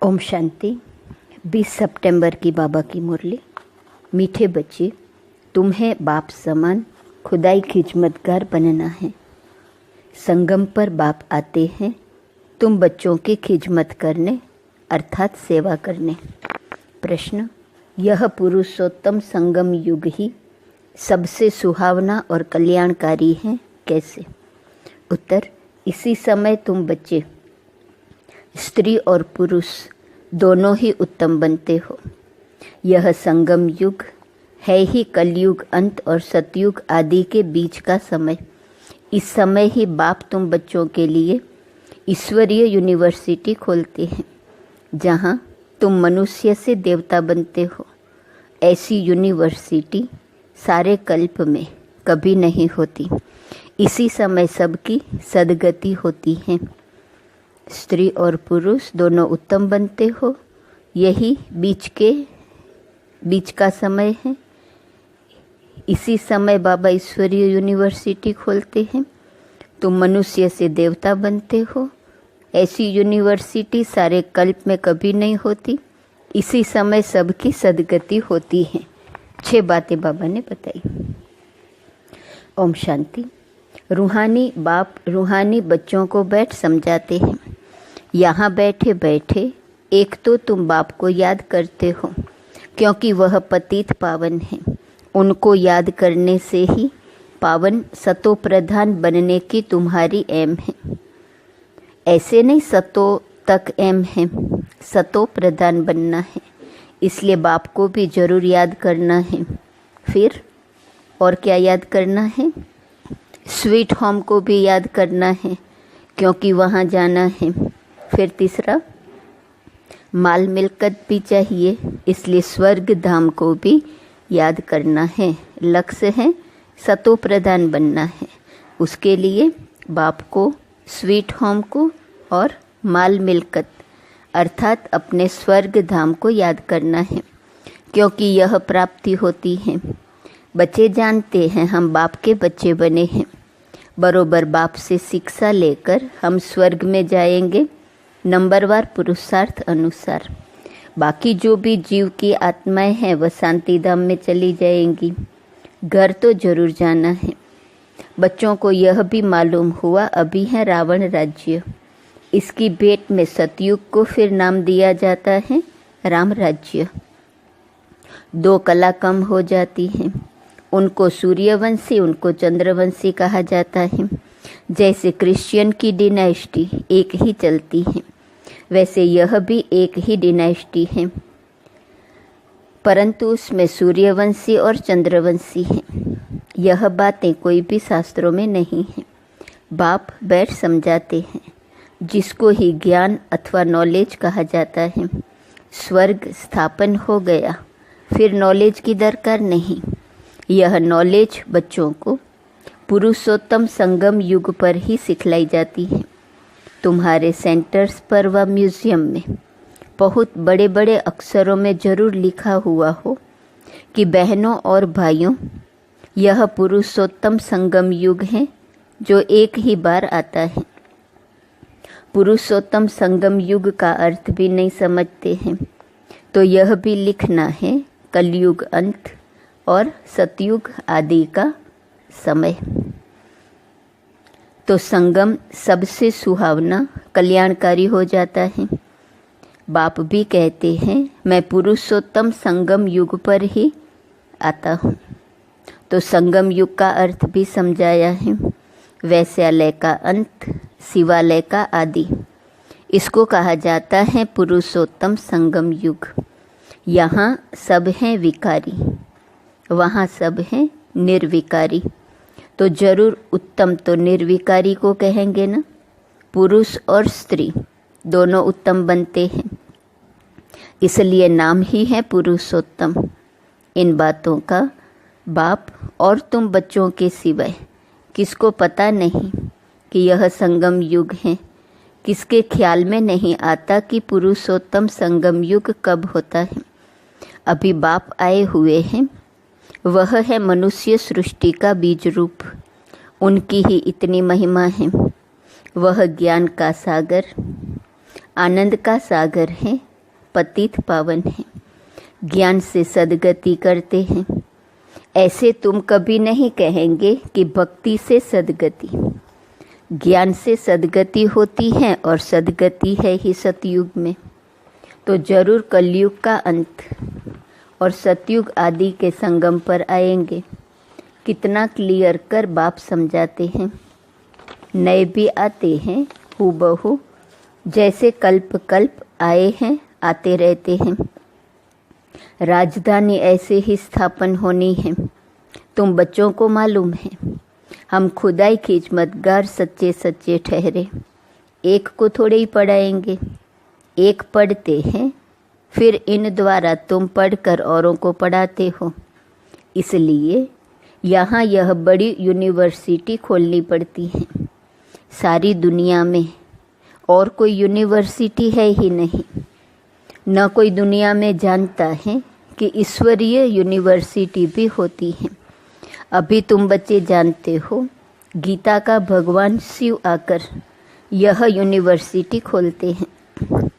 ओम शांति। 20 सितंबर की बाबा की मुरली। मीठे बच्चे, तुम्हें बाप समान खुदाई खिदमतगार बनना है। संगम पर बाप आते हैं तुम बच्चों की खिदमत करने अर्थात सेवा करने। प्रश्न, यह पुरुषोत्तम संगम युग ही सबसे सुहावना और कल्याणकारी है, कैसे? उत्तर, इसी समय तुम बच्चे स्त्री और पुरुष दोनों ही उत्तम बनते हो। यह संगम युग है ही कलयुग अंत और सतयुग आदि के बीच का समय। इस समय ही बाप तुम बच्चों के लिए ईश्वरीय यूनिवर्सिटी खोलते हैं, जहाँ तुम मनुष्य से देवता बनते हो। ऐसी यूनिवर्सिटी सारे कल्प में कभी नहीं होती। इसी समय सबकी सदगति होती है। स्त्री और पुरुष दोनों उत्तम बनते हो, यही बीच का समय है। इसी समय बाबा ईश्वरीय यूनिवर्सिटी खोलते हैं, तुम मनुष्य से देवता बनते हो। ऐसी यूनिवर्सिटी सारे कल्प में कभी नहीं होती। इसी समय सबकी सदगति होती है। 6 बातें बाबा ने बताई। ओम शांति। रूहानी बाप रूहानी बच्चों को बैठ समझाते हैं। यहाँ बैठे बैठे एक तो तुम बाप को याद करते हो, क्योंकि वह पतित पावन है। उनको याद करने से ही पावन सतो प्रधान बनने की तुम्हारी एम है। ऐसे नहीं सतो तक एम है, सतो प्रधान बनना है। इसलिए बाप को भी जरूर याद करना है। फिर और क्या याद करना है? स्वीट होम को भी याद करना है, क्योंकि वहाँ जाना है। फिर तीसरा, माल मिलकत भी चाहिए, इसलिए स्वर्ग धाम को भी याद करना है। लक्ष्य है सतो प्रधान बनना है। उसके लिए बाप को, स्वीट होम को और माल मिलकत अर्थात अपने स्वर्ग धाम को याद करना है, क्योंकि यह प्राप्ति होती है। बच्चे जानते हैं हम बाप के बच्चे बने हैं। बरोबर बाप से शिक्षा लेकर हम स्वर्ग में जाएंगे, नंबरवार पुरुषार्थ अनुसार। बाकी जो भी जीव की आत्माएं हैं वह शांति धाम में चली जाएंगी। घर तो जरूर जाना है। बच्चों को यह भी मालूम हुआ अभी है रावण राज्य। इसकी भेंट में सतयुग को फिर नाम दिया जाता है राम राज्य। 2 कला कम हो जाती हैं। उनको सूर्यवंशी, उनको चंद्रवंशी कहा जाता है। जैसे क्रिश्चियन की डिनाइस्टी एक ही चलती है, वैसे यह भी एक ही डिनाइस्टी है, परंतु उसमें सूर्यवंशी और चंद्रवंशी है। यह बातें कोई भी शास्त्रों में नहीं है। बाप बैठ समझाते हैं, जिसको ही ज्ञान अथवा नॉलेज कहा जाता है। स्वर्ग स्थापन हो गया, फिर नॉलेज की दरकार नहीं। यह नॉलेज बच्चों को पुरुषोत्तम संगम युग पर ही सिखलाई जाती है। तुम्हारे सेंटर्स पर व म्यूजियम में बहुत बड़े बड़े अक्षरों में जरूर लिखा हुआ हो कि बहनों और भाइयों, यह पुरुषोत्तम संगम युग है जो एक ही बार आता है। पुरुषोत्तम संगम युग का अर्थ भी नहीं समझते हैं, तो यह भी लिखना है कलयुग अंत और सतयुग आदि का समय। तो संगम सबसे सुहावना कल्याणकारी हो जाता है। बाप भी कहते हैं मैं पुरुषोत्तम संगम युग पर ही आता हूँ। तो संगम युग का अर्थ भी समझाया है। वैश्यालय का अंत, शिवालय का आदि, इसको कहा जाता है पुरुषोत्तम संगम युग। यहाँ सब हैं विकारी, वहाँ सब हैं निर्विकारी। तो जरूर उत्तम तो निर्विकारी को कहेंगे ना। पुरुष और स्त्री दोनों उत्तम बनते हैं, इसलिए नाम ही है पुरुषोत्तम। इन बातों का बाप और तुम बच्चों के सिवाय किसको पता नहीं कि यह संगम युग है। किसके ख्याल में नहीं आता कि पुरुषोत्तम संगम युग कब होता है। अभी बाप आए हुए हैं, वह है मनुष्य सृष्टि का बीज रूप। उनकी ही इतनी महिमा है। वह ज्ञान का सागर, आनंद का सागर है, पतित पावन हैं, ज्ञान से सद्गति करते हैं। ऐसे तुम कभी नहीं कहेंगे कि भक्ति से सद्गति। ज्ञान से सद्गति होती है और सद्गति है ही सतयुग में। तो जरूर कलयुग का अंत और सतयुग आदि के संगम पर आएंगे। कितना क्लियर कर बाप समझाते हैं। नए भी आते हैं हूबहू, जैसे कल्प कल्प आए हैं, आते रहते हैं। राजधानी ऐसे ही स्थापन होनी है। तुम बच्चों को मालूम है, हम खुदाई खिदमतगार सच्चे सच्चे ठहरे। एक को थोड़े ही पढ़ाएंगे, एक पढ़ते हैं, फिर इन द्वारा तुम पढ़कर औरों को पढ़ाते हो। इसलिए यहाँ यह बड़ी यूनिवर्सिटी खोलनी पड़ती है। सारी दुनिया में और कोई यूनिवर्सिटी है ही नहीं। न कोई दुनिया में जानता है कि ईश्वरीय यूनिवर्सिटी भी होती है। अभी तुम बच्चे जानते हो, गीता का भगवान शिव आकर यह यूनिवर्सिटी खोलते हैं।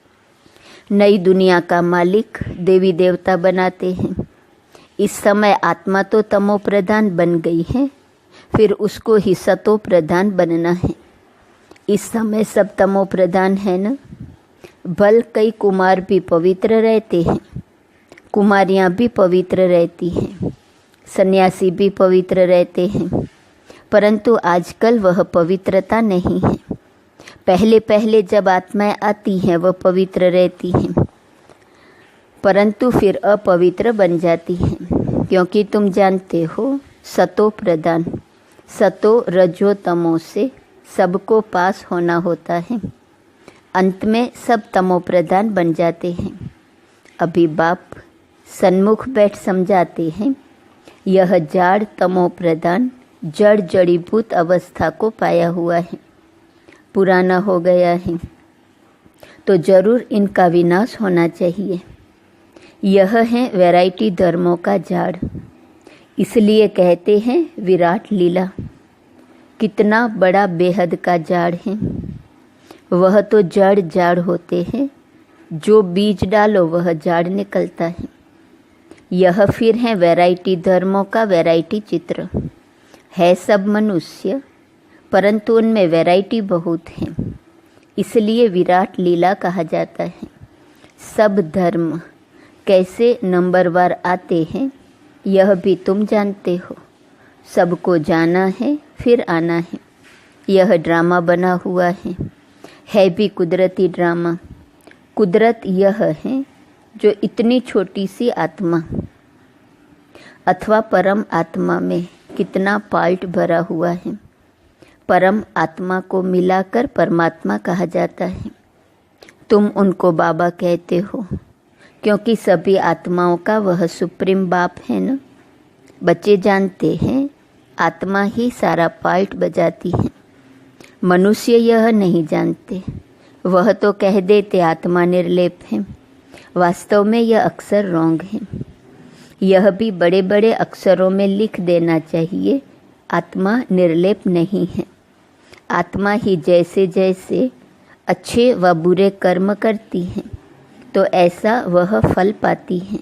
नई दुनिया का मालिक देवी देवता बनाते हैं। इस समय आत्मा तो तमो प्रधान बन गई है, फिर उसको ही सतो प्रधान बनना है। इस समय सब तमो प्रधान है न। भल कई कुमार भी पवित्र रहते हैं, कुमारियाँ भी पवित्र रहती हैं, सन्यासी भी पवित्र रहते हैं, परंतु आजकल वह पवित्रता नहीं है। पहले पहले जब आत्माएं आती हैं वह पवित्र रहती हैं, परंतु फिर अपवित्र बन जाती हैं। क्योंकि तुम जानते हो सतो प्रधान, सतो रजो तमो से सबको पास होना होता है। अंत में सब तमो प्रधान बन जाते हैं। अभी बाप सन्मुख बैठ समझाते हैं, यह जाड़ तमो प्रधान जड़ जड़ीभूत अवस्था को पाया हुआ है, पुराना हो गया है, तो जरूर इनका विनाश होना चाहिए। यह है वैरायटी धर्मों का झाड़। इसलिए कहते हैं विराट लीला। कितना बड़ा बेहद का झाड़ है। वह तो जड़ झाड़ होते हैं, जो बीज डालो वह झाड़ निकलता है। यह फिर है वैरायटी धर्मों का वैरायटी चित्र। है सब मनुष्य, परंतु उनमें वैरायटी बहुत है, इसलिए विराट लीला कहा जाता है। सब धर्म कैसे नंबरवार आते हैं यह भी तुम जानते हो। सबको जाना है फिर आना है। यह ड्रामा बना हुआ है भी कुदरती ड्रामा। कुदरत यह है जो इतनी छोटी सी आत्मा अथवा परम आत्मा में कितना पार्ट भरा हुआ है। परम आत्मा को मिलाकर परमात्मा कहा जाता है। तुम उनको बाबा कहते हो, क्योंकि सभी आत्माओं का वह सुप्रीम बाप है न। बच्चे जानते हैं आत्मा ही सारा पार्ट बजाती है। मनुष्य यह नहीं जानते, वह तो कह देते आत्मा निर्लेप है। वास्तव में यह अक्सर रॉन्ग है। यह भी बड़े बड़े अक्षरों में लिख देना चाहिए, आत्मा निर्लेप नहीं है। आत्मा ही जैसे जैसे अच्छे व बुरे कर्म करती है तो ऐसा वह फल पाती है।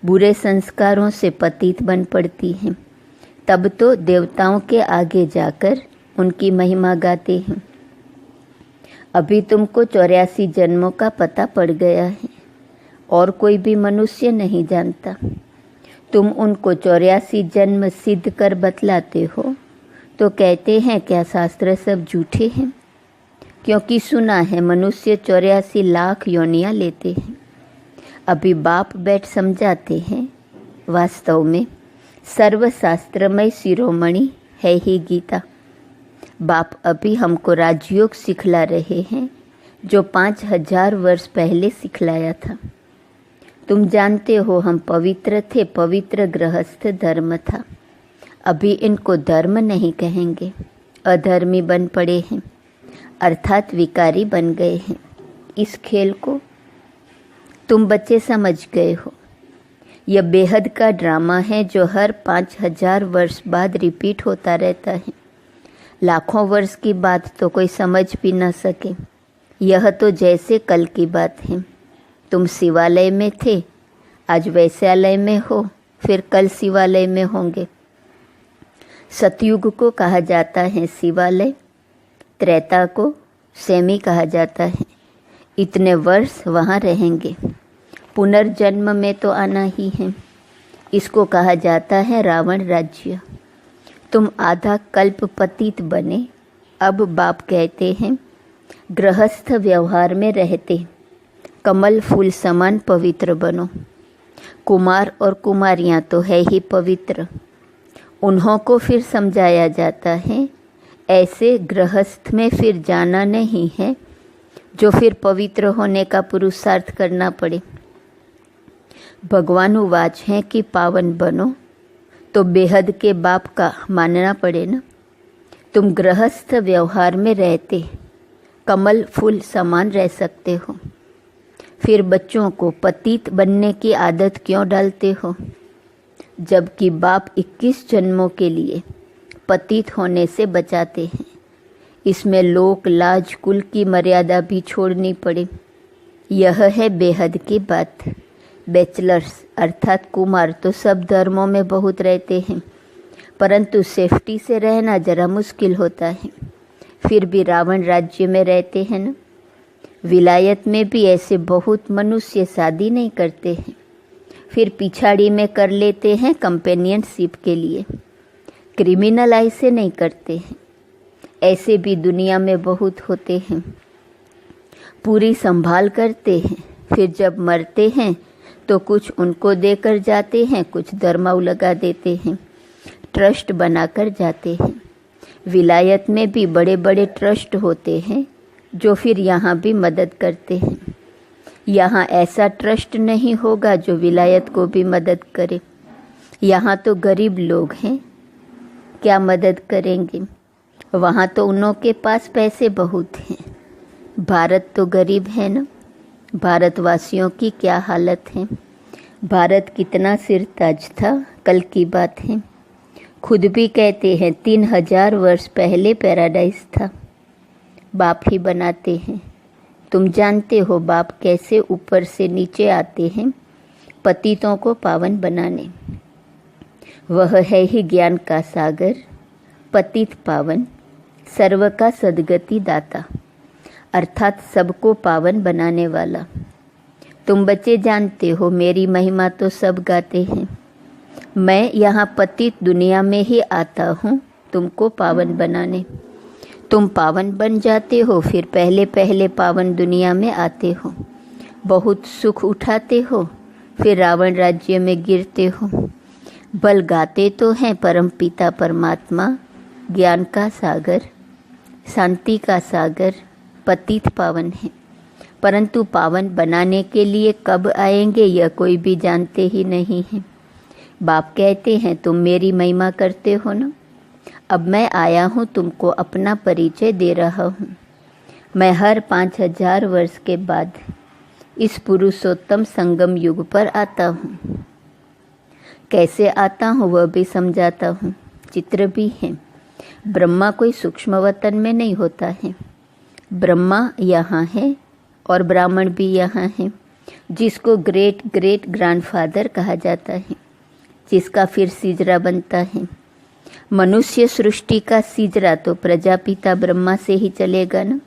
बुरे संस्कारों से पतित बन पड़ती है, तब तो देवताओं के आगे जाकर उनकी महिमा गाते हैं। अभी तुमको 84 जन्मों का पता पड़ गया है और कोई भी मनुष्य नहीं जानता। तुम उनको 84 जन्म सिद्ध कर बतलाते हो तो कहते हैं क्या शास्त्र सब झूठे हैं? क्योंकि सुना है मनुष्य 84 लाख योनियाँ लेते हैं। अभी बाप बैठ समझाते हैं, वास्तव में सर्वशास्त्रमय शिरोमणि है ही गीता। बाप अभी हमको राजयोग सिखला रहे हैं जो 5000 वर्ष पहले सिखलाया था। तुम जानते हो हम पवित्र थे, पवित्र गृहस्थ धर्म था। अभी इनको धर्म नहीं कहेंगे, अधर्मी बन पड़े हैं, अर्थात विकारी बन गए हैं। इस खेल को तुम बच्चे समझ गए हो। यह बेहद का ड्रामा है जो हर 5000 वर्ष बाद रिपीट होता रहता है। लाखों वर्ष की बात तो कोई समझ भी न सके। यह तो जैसे कल की बात है। तुम शिवालय में थे, आज वैश्यालय में हो, फिर कल शिवालय में होंगे। सतयुग को कहा जाता है शिवालय, त्रेता को सेमी कहा जाता है। इतने वर्ष वहाँ रहेंगे, पुनर्जन्म में तो आना ही है। इसको कहा जाता है रावण राज्य। तुम आधा कल्प पतित बने, अब बाप कहते हैं गृहस्थ व्यवहार में रहते कमल फूल समान पवित्र बनो। कुमार और कुमारियाँ तो है ही पवित्र, उन्हों को फिर समझाया जाता है ऐसे गृहस्थ में फिर जाना नहीं है जो फिर पवित्र होने का पुरुषार्थ करना पड़े। भगवान वाच है कि पावन बनो, तो बेहद के बाप का मानना पड़े ना। तुम गृहस्थ व्यवहार में रहते कमल फूल समान रह सकते हो, फिर बच्चों को पतित बनने की आदत क्यों डालते हो, जबकि बाप 21 जन्मों के लिए पतित होने से बचाते हैं। इसमें लोक लाज कुल की मर्यादा भी छोड़नी पड़े। यह है बेहद की बात। बैचलर्स अर्थात कुमार तो सब धर्मों में बहुत रहते हैं, परंतु सेफ्टी से रहना जरा मुश्किल होता है। फिर भी रावण राज्य में रहते हैं ना। विलायत में भी ऐसे बहुत मनुष्य शादी नहीं करते हैं, फिर पिछाड़ी में कर लेते हैं कंपेनियनशिप के लिए। क्रिमिनल ऐसे नहीं करते हैं, ऐसे भी दुनिया में बहुत होते हैं। पूरी संभाल करते हैं, फिर जब मरते हैं तो कुछ उनको देकर जाते हैं, कुछ दरमाऊ लगा देते हैं, ट्रस्ट बनाकर जाते हैं। विलायत में भी बड़े बड़े ट्रस्ट होते हैं जो फिर यहाँ भी मदद करते हैं। यहाँ ऐसा ट्रस्ट नहीं होगा जो विलायत को भी मदद करे। यहाँ तो गरीब लोग हैं, क्या मदद करेंगे। वहाँ तो उन्हों के पास पैसे बहुत हैं। भारत तो गरीब है ना। भारतवासियों की क्या हालत है। भारत कितना सिरताज था, कल की बात है। खुद भी कहते हैं 3000 वर्ष पहले पैराडाइज था। बाप ही बनाते हैं। तुम जानते हो बाप कैसे ऊपर से नीचे आते हैं पतितों को पावन बनाने। वह है ही ज्ञान का सागर, पतित पावन, सर्व का सद्गति दाता, अर्थात सबको पावन बनाने वाला। तुम बच्चे जानते हो मेरी महिमा तो सब गाते हैं। मैं यहाँ पतित दुनिया में ही आता हूँ तुमको पावन बनाने। तुम पावन बन जाते हो, फिर पहले पहले पावन दुनिया में आते हो, बहुत सुख उठाते हो, फिर रावण राज्य में गिरते हो। बल गाते तो हैं परम पिता परमात्मा, ज्ञान का सागर, शांति का सागर, पतित पावन है। परंतु पावन बनाने के लिए कब आएंगे यह कोई भी जानते ही नहीं है। बाप कहते हैं तुम मेरी महिमा करते हो ना, अब मैं आया हूँ तुमको अपना परिचय दे रहा हूँ। मैं हर 5000 वर्ष के बाद इस पुरुषोत्तम संगम युग पर आता हूँ। कैसे आता हूँ वह भी समझाता हूँ, चित्र भी है। ब्रह्मा कोई सूक्ष्म वतन में नहीं होता है। ब्रह्मा यहाँ है और ब्राह्मण भी यहाँ है, जिसको ग्रेट ग्रेट ग्रैंडफादर कहा जाता है, जिसका फिर सिजरा बनता है। मनुष्य सृष्टि का सिजरा तो प्रजापिता ब्रह्मा से ही चलेगा ना।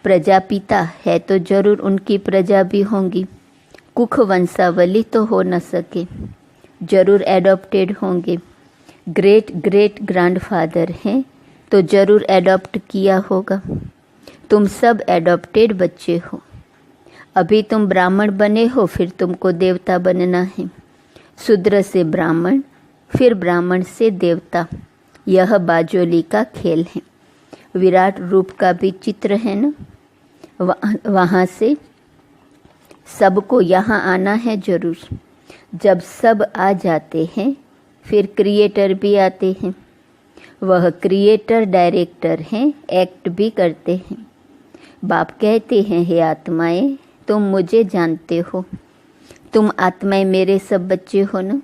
प्रजापिता है तो जरूर उनकी प्रजा भी होंगी। कुख वंशावली तो हो न सके, जरूर एडॉप्टेड होंगे। ग्रेट ग्रेट ग्रैंडफादर हैं तो जरूर एडॉप्ट किया होगा। तुम सब एडॉप्टेड बच्चे हो। अभी तुम ब्राह्मण बने हो, फिर तुमको देवता बनना है। शूद्र से ब्राह्मण, फिर ब्राह्मण से देवता। यह बाजोली का खेल है। विराट रूप का भी चित्र है ना। वहाँ से सबको यहाँ आना है जरूर। जब सब आ जाते हैं फिर क्रिएटर भी आते हैं। वह क्रिएटर डायरेक्टर हैं, एक्ट भी करते हैं। बाप कहते हैं हे आत्माएं, तुम मुझे जानते हो। तुम आत्माएं मेरे सब बच्चे हो ना।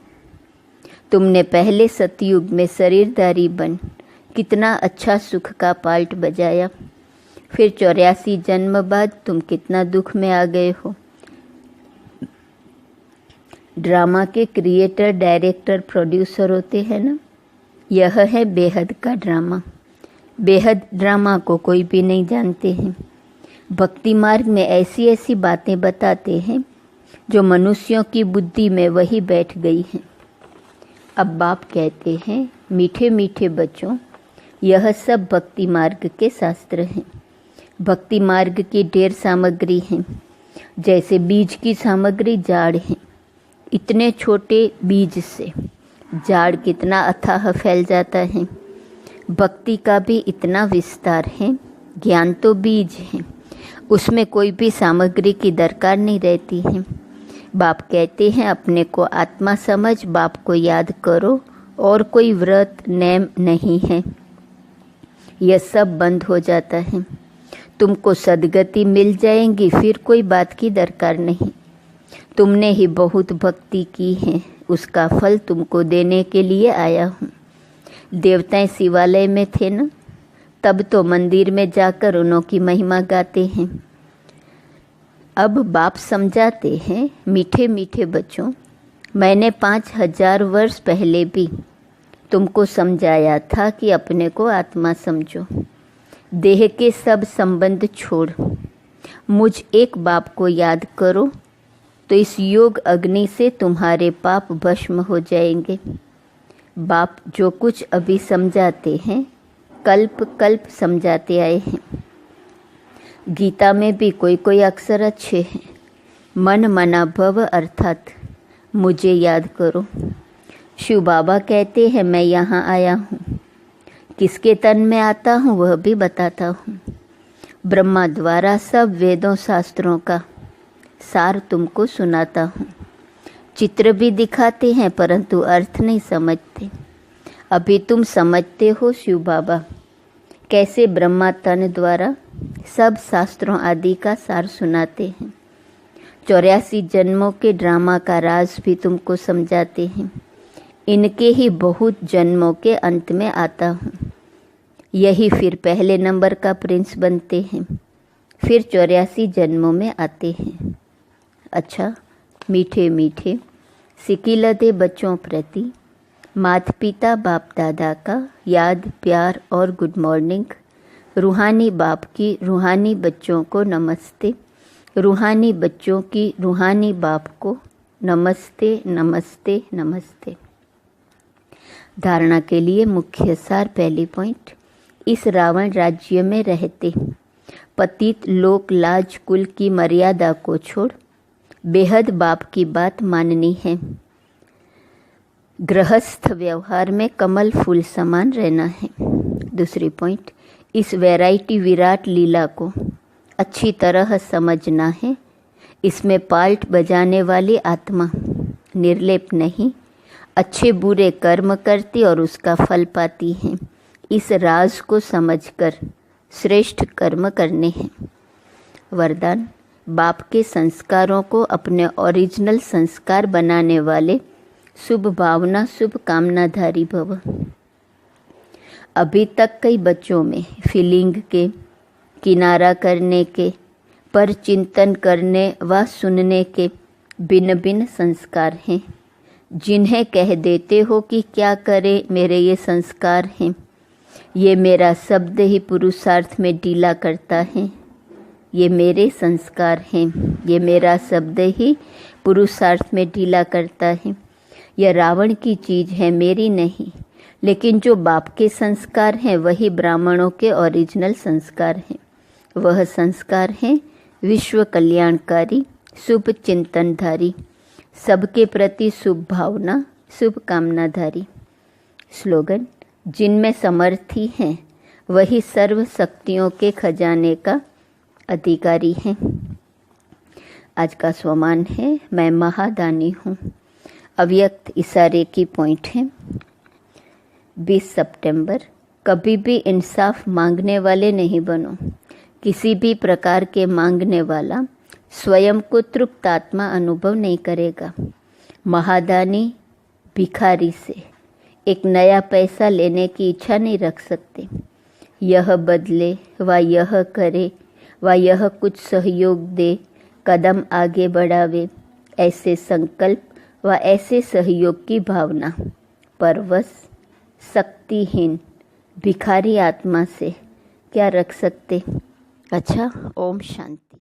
तुमने पहले सतयुग में शरीरधारी बन कितना अच्छा सुख का पार्ट बजाया। फिर 84 जन्म बाद तुम कितना दुख में आ गए हो। ड्रामा के क्रिएटर, डायरेक्टर, प्रोड्यूसर होते हैं ना, यह है बेहद का ड्रामा। बेहद ड्रामा को कोई भी नहीं जानते हैं। भक्ति मार्ग में ऐसी ऐसी बातें बताते हैं जो मनुष्यों की बुद्धि में वही बैठ गई हैं। अब बाप कहते हैं, मीठे मीठे बच्चों, यह सब भक्ति मार्ग के शास्त्र हैं। भक्ति मार्ग की ढेर सामग्री है। जैसे बीज की सामग्री जाड़ है। इतने छोटे बीज से जाड़ कितना अथाह फैल जाता है। भक्ति का भी इतना विस्तार है। ज्ञान तो बीज है, उसमें कोई भी सामग्री की दरकार नहीं रहती है। बाप कहते हैं, अपने को आत्मा समझ, बाप को याद करो, और कोई व्रत नेम नहीं है। यह सब बंद हो जाता है। तुमको सदगति मिल जाएंगी, फिर कोई बात की दरकार नहीं। तुमने ही बहुत भक्ति की है, उसका फल तुमको देने के लिए आया हूँ। देवताएं शिवालय में थे ना, तब तो मंदिर में जाकर उनकी महिमा गाते हैं। अब बाप समझाते हैं, मीठे मीठे बच्चों, मैंने 5000 वर्ष पहले भी तुमको समझाया था कि अपने को आत्मा समझो। देह के सब संबंध छोड़ मुझ एक बाप को याद करो, तो इस योग अग्नि से तुम्हारे पाप भस्म हो जाएंगे। बाप जो कुछ अभी समझाते हैं, कल्प कल्प समझाते आए हैं। गीता में भी कोई कोई अक्षर अच्छे हैं। मन मना भव, अर्थात मुझे याद करो। शिव बाबा कहते हैं, मैं यहाँ आया हूँ। किसके तन में आता हूँ वह भी बताता हूँ। ब्रह्मा द्वारा सब वेदों शास्त्रों का सार तुमको सुनाता हूँ। चित्र भी दिखाते हैं परंतु अर्थ नहीं समझते। अभी तुम समझते हो शिव बाबा कैसे ब्रह्मा तन द्वारा सब शास्त्रों आदि का सार सुनाते हैं। 84 जन्मों के ड्रामा का राज भी तुमको समझाते हैं। इनके ही बहुत जन्मों के अंत में आता हूँ। यही फिर पहले नंबर का प्रिंस बनते हैं, फिर 84 जन्मों में आते हैं। अच्छा, मीठे मीठे सिकिलदे बच्चों प्रति माता पिता बाप दादा का याद, प्यार और गुड मॉर्निंग। रूहानी बाप की रूहानी बच्चों को नमस्ते। रूहानी बच्चों की रूहानी बाप को नमस्ते नमस्ते नमस्ते। धारणा के लिए मुख्य सार, पहली पॉइंट, इस रावण राज्य में रहते पतित लोक लाज कुल की मर्यादा को छोड़ बेहद बाप की बात माननी है। गृहस्थ व्यवहार में कमल फूल समान रहना है। दूसरी पॉइंट, इस वैरायटी विराट लीला को अच्छी तरह समझना है। इसमें पाल्ट बजाने वाली आत्मा निर्लेप नहीं, अच्छे बुरे कर्म करती और उसका फल पाती है। इस राज को समझकर श्रेष्ठ कर्म करने हैं। वरदान, बाप के संस्कारों को अपने ओरिजिनल संस्कार बनाने वाले शुभ भावना शुभ कामनाधारी भव। अभी तक कई बच्चों में फीलिंग के, किनारा करने के, पर चिंतन करने व सुनने के भिन्न भिन्न संस्कार हैं, जिन्हें कह देते हो कि क्या करे, मेरे ये संस्कार हैं। ये मेरा शब्द ही पुरुषार्थ में डीला करता है। ये मेरे संस्कार हैं, ये मेरा शब्द ही पुरुषार्थ में डीला करता है। यह रावण की चीज़ है, मेरी नहीं। लेकिन जो बाप के संस्कार हैं वही ब्राह्मणों के ओरिजिनल संस्कार हैं। वह संस्कार हैं विश्व कल्याणकारी, शुभ चिंतनधारी, सबके प्रति शुभ भावना, शुभ कामनाधारी। स्लोगन, जिनमें समर्थी हैं वही सर्व शक्तियों के खजाने का अधिकारी हैं। आज का स्वमान है, मैं महादानी हूँ। अव्यक्त इशारे की पॉइंट है। 20 सितंबर, कभी भी इंसाफ मांगने वाले नहीं बनो। किसी भी प्रकार के मांगने वाला स्वयं को तृप्त आत्मा अनुभव नहीं करेगा। महादानी भिखारी से एक नया पैसा लेने की इच्छा नहीं रख सकते। यह बदले व यह करे व यह कुछ सहयोग दे, कदम आगे बढ़ावे, ऐसे संकल्प व ऐसे सहयोग की भावना परवश शक्तिहीन भिखारी आत्मा से क्या रख सकते। अच्छा, ओम शांति।